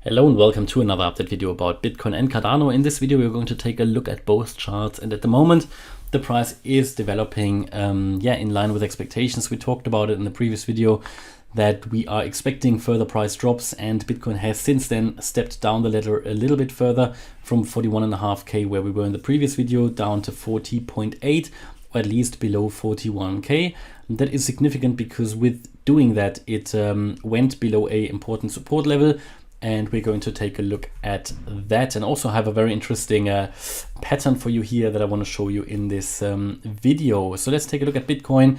Hello and welcome to another update video about Bitcoin and Cardano. In this video, we're going to take a look at both charts, and at the moment, the price is developing in line with expectations. We talked about it in the previous video that we are expecting further price drops, and Bitcoin has since then stepped down the ladder a little bit further from 41.5K where we were in the previous video down to 40.8, or at least below 41K. And that is significant because with doing that, it went below a important support level. And we're going to take a look at that and also have a very interesting pattern for you here that I want to show you in this video. So let's take a look at Bitcoin.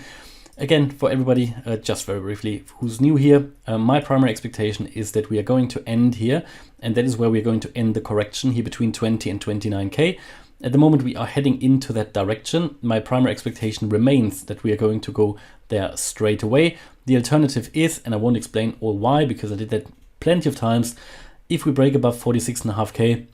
Again, for everybody, just very briefly, who's new here, my primary expectation is that we are going to end here, and that is where we're going to end the correction here between 20 and 29K. At the moment, we are heading into that direction. My primary expectation remains that we are going to go there straight away. The alternative is, and I won't explain all why, because I did that plenty of times, if we break above 46.5K,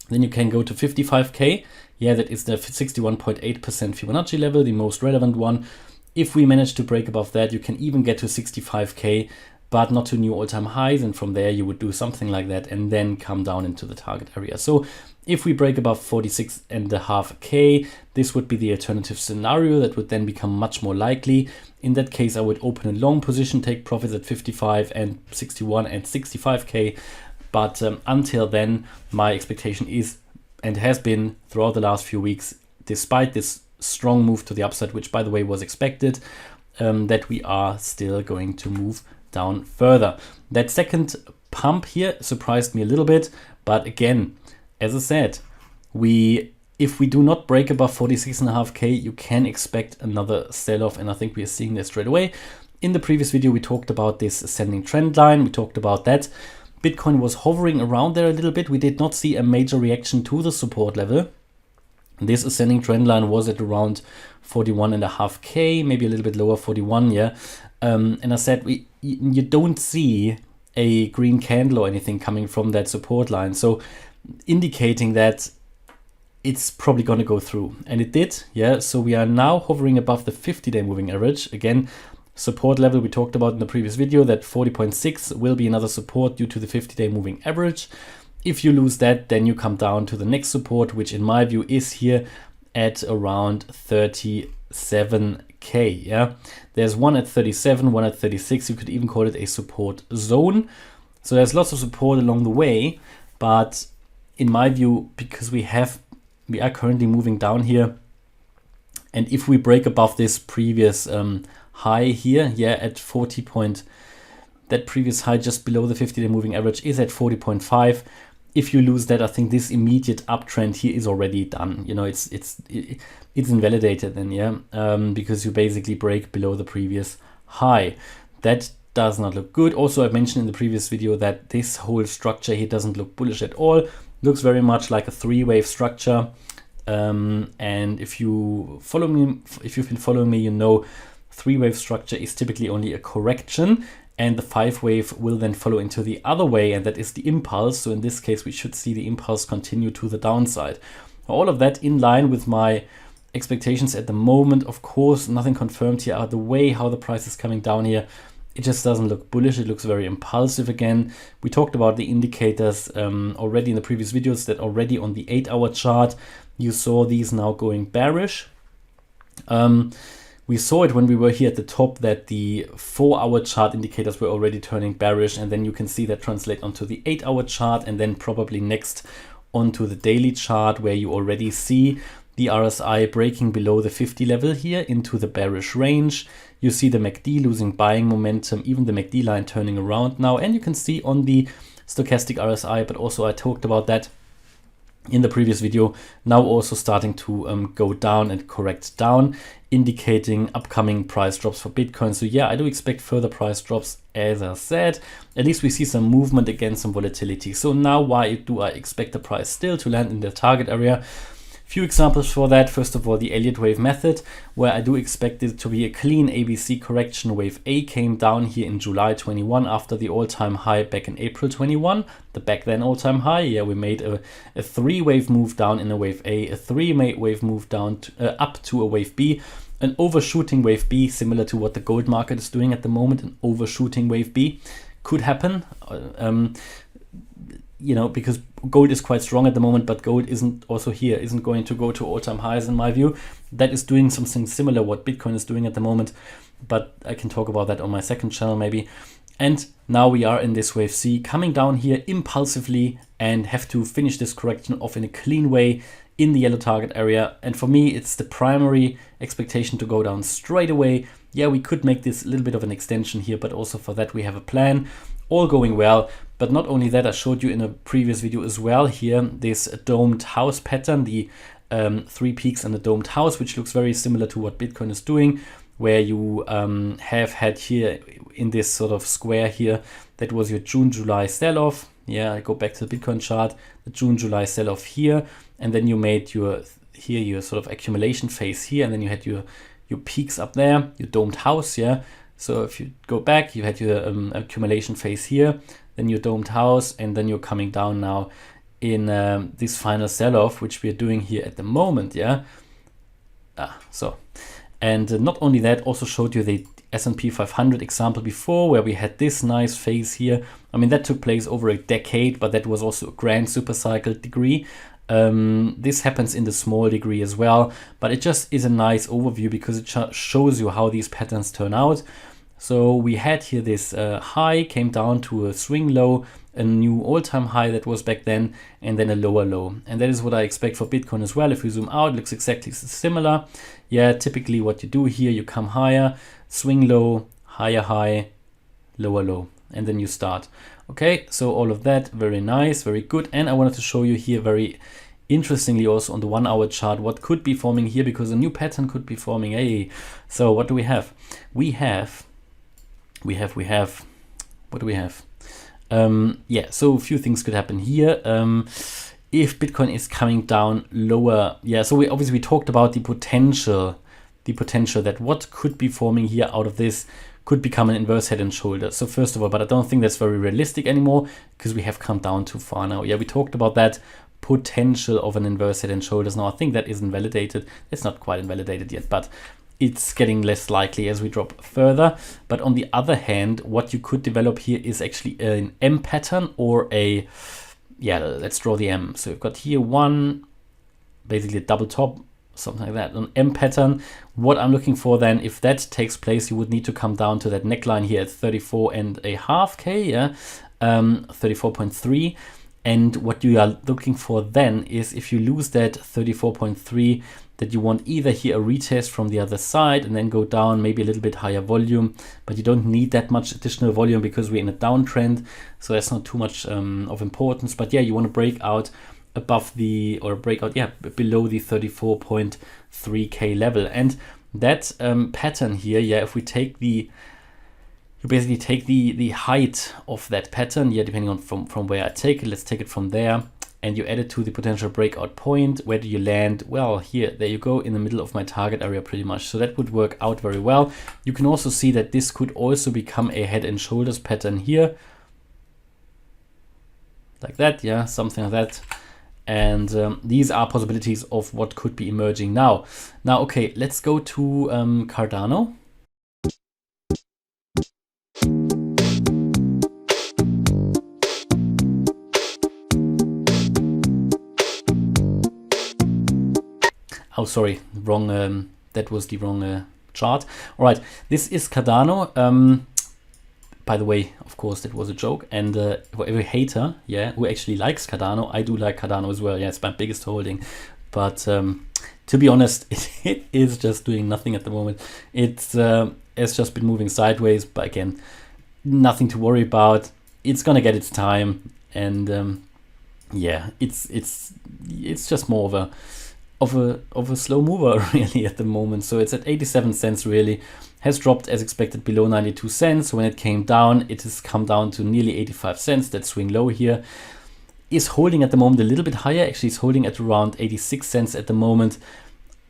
then you can go to 55K. Yeah, that is the 61.8% Fibonacci level, the most relevant one. If we manage to break above that, you can even get to 65K, but not to new all-time highs. And from there, you would do something like that and then come down into the target area. So if we break above 46.5K, this would be the alternative scenario that would then become much more likely. In that case, I would open a long position, take profits at 55 and 61 and 65K. But until then, my expectation is and has been throughout the last few weeks, despite this strong move to the upside, which by the way was expected, that we are still going to move down further. That second pump here surprised me a little bit, but again, as I said, if we do not break above 46.5K, you can expect another sell-off, and I think we are seeing this straight away. In the previous video, we talked about this ascending trend line. We talked about that. Bitcoin was hovering around there a little bit. We did not see a major reaction to the support level. This ascending trend line was at around 41.5K, maybe a little bit lower, 41, yeah. And I said you don't see a green candle or anything coming from that support line, so indicating that it's probably going to go through, and it did, yeah. So we are now hovering above the 50-day moving average. Again, support level we talked about in the previous video, that 40.6 will be another support due to the 50-day moving average. If you lose that, then you come down to the next support, which in my view is here at around 37K, yeah. There's one at 37, one at 36. You could even call it a support zone. So there's lots of support along the way, but in my view, because we are currently moving down here, and if we break above this previous high here, yeah, at 40 point, that previous high just below the 50-day moving average is at 40.5. If you lose that, I think this immediate uptrend here is already done. You know, it's invalidated then, yeah, because you basically break below the previous high. That does not look good. Also, I mentioned in the previous video that this whole structure here doesn't look bullish at all. Looks very much like a three-wave structure. And if you follow me, if you've been following me, you know, three-wave structure is typically only a correction, and the 5-wave will then follow into the other way, and that is the impulse. So in this case, we should see the impulse continue to the downside. All of that in line with my expectations at the moment. Of course, nothing confirmed here. The way how the price is coming down here, it just doesn't look bullish. It looks very impulsive again. We talked about the indicators already in the previous videos, that already on the 8-hour chart, you saw these now going bearish. We saw it when we were here at the top, that the 4-hour chart indicators were already turning bearish, and then you can see that translate onto the 8-hour chart, and then probably next onto the daily chart, where you already see the RSI breaking below the 50 level here into the bearish range. You see the MACD losing buying momentum, even the MACD line turning around now, and you can see on the stochastic RSI, but also I talked about that in the previous video, now also starting to go down and correct down, indicating upcoming price drops for Bitcoin. So yeah, I do expect further price drops, as I said. At least we see some movement, again, some volatility. So now why do I expect the price still to land in the target area? Few examples for that. First of all, the Elliott Wave method, where I do expect it to be a clean ABC correction. Wave A came down here in July 21 after the all-time high back in April 21, the back then all-time high. Yeah, we made a 3-wave move down in a wave A, a 3-wave move down to, up to a wave B, an overshooting wave B, similar to what the gold market is doing at the moment. An overshooting wave B could happen. you know, because gold is quite strong at the moment, but gold isn't going to go to all-time highs in my view. That is doing something similar what Bitcoin is doing at the moment, but I can talk about that on my second channel maybe. And now we are in this wave C, coming down here impulsively, and have to finish this correction off in a clean way in the yellow target area. And for me, it's the primary expectation to go down straight away. Yeah, we could make this a little bit of an extension here, but also for that we have a plan. All going well. But not only that, I showed you in a previous video as well here, this domed house pattern, the 3 peaks and the domed house, which looks very similar to what Bitcoin is doing, where you have had here in this sort of square here, that was your June-July sell-off. Yeah, I go back to the Bitcoin chart, the June-July sell-off here, and then you made your sort of accumulation phase here, and then you had your peaks up there, your domed house, yeah. So if you go back, you had your accumulation phase here, then your domed house, and then you're coming down now in this final sell-off, which we are doing here at the moment, yeah. And not only that, also showed you the S&P 500 example before, where we had this nice phase here. I mean, that took place over a decade, but that was also a grand super cycle degree. This happens in the small degree as well, but it just is a nice overview because it shows you how these patterns turn out. So we had here this high, came down to a swing low, a new all-time high that was back then, and then a lower low. And that is what I expect for Bitcoin as well. If you zoom out, it looks exactly similar. Yeah, typically what you do here, you come higher, swing low, higher high, lower low, and then you start. Okay, so all of that, very nice, very good. And I wanted to show you here very interestingly also on the 1 hour chart what could be forming here, because a new pattern could be forming. Hey, so what do we have? We have what do we have? Yeah, so a few things could happen here. If Bitcoin is coming down lower, yeah, so we talked about the potential that what could be forming here out of this could become an inverse head and shoulder. So first of all, but I don't think that's very realistic anymore because we have come down too far now. Yeah, we talked about that potential of an inverse head and shoulders. Now I think that isn't validated. It's not quite invalidated yet, but it's getting less likely as we drop further. But on the other hand, what you could develop here is actually an M pattern or a, yeah, let's draw the M. So we've got here one, basically a double top, something like that, an M pattern. What I'm looking for then, if that takes place, you would need to come down to that neckline here at 34.5K, yeah, 34.3. And what you are looking for then is if you lose that 34.3, that you want either here a retest from the other side and then go down, maybe a little bit higher volume, but you don't need that much additional volume because we're in a downtrend. So that's not too much of importance. But yeah, you want to break out above the, or break out, yeah, below the 34.3K level. And that pattern here, yeah, if we take the, you basically take the height of that pattern, yeah, depending on from where I take it, let's take it from there, and you add it to the potential breakout point. Where do you land? Well, here, there you go, in the middle of my target area pretty much. So that would work out very well. You can also see that this could also become a head and shoulders pattern here. Like that, yeah, something like that. And these are possibilities of what could be emerging now. Now, okay, let's go to Cardano. Oh, sorry, wrong. That was the wrong chart. All right, this is Cardano. By the way, of course, that was a joke. And for every hater, yeah, who actually likes Cardano, I do like Cardano as well. Yeah, it's my biggest holding. But to be honest, it is just doing nothing at the moment. It's just been moving sideways. But again, nothing to worry about. It's gonna get its time, and yeah, it's just more of a slow mover really at the moment. So it's at 87 cents really, has dropped as expected below 92 cents. When it came down, it has come down to nearly 85 cents. That swing low here is holding at the moment a little bit higher. Actually, it's holding at around 86 cents at the moment.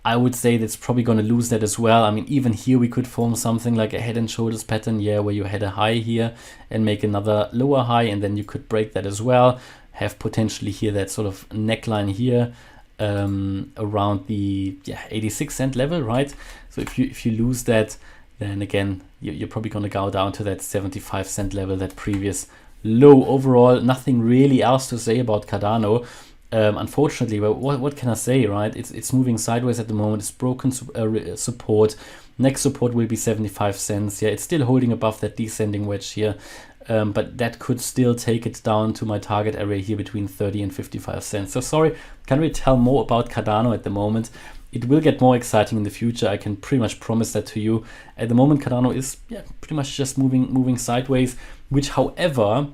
I would say that's probably going to lose that as well. I mean, even here we could form something like a head and shoulders pattern, yeah, where you had a high here and make another lower high, and then you could break that as well. Have potentially here that sort of neckline here around the 86 cent level, right? So if you lose that, then again you're probably going to go down to that 75 cent level, that previous low overall. Nothing really else to say about Cardano. Unfortunately, but what can I say, right? It's moving sideways at the moment. It's broken support. Next support will be 75 cents. Yeah, it's still holding above that descending wedge here, but that could still take it down to my target area here between 30 and 55 cents. So sorry, can't really tell more about Cardano at the moment. It will get more exciting in the future. I can pretty much promise that to you. At the moment, Cardano is pretty much just moving sideways, which, however,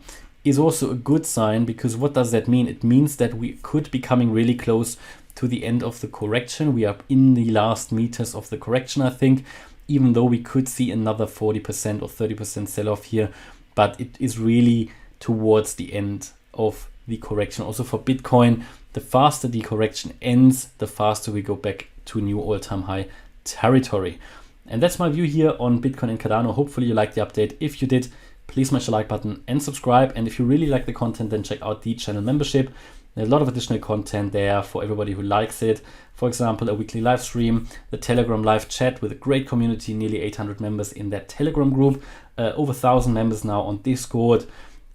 is also a good sign, because what does that mean? It means that we could be coming really close to the end of the correction. We are in the last meters of the correction, I think, even though we could see another 40% or 30% sell-off here, but it is really towards the end of the correction. Also for Bitcoin, the faster the correction ends, the faster we go back to new all-time high territory. And that's my view here on Bitcoin and Cardano. Hopefully you liked the update. If you did, please smash the like button and subscribe. And if you really like the content, then check out the channel membership. There's a lot of additional content there for everybody who likes it. For example, a weekly live stream, the Telegram live chat with a great community, nearly 800 members in that Telegram group, over 1,000 members now on Discord,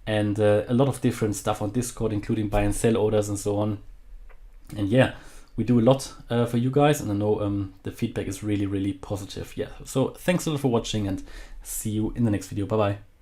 and a lot of different stuff on Discord, including buy and sell orders and so on. And yeah, we do a lot for you guys, and I know the feedback is really, really positive. Yeah, so thanks a lot for watching, and see you in the next video. Bye bye.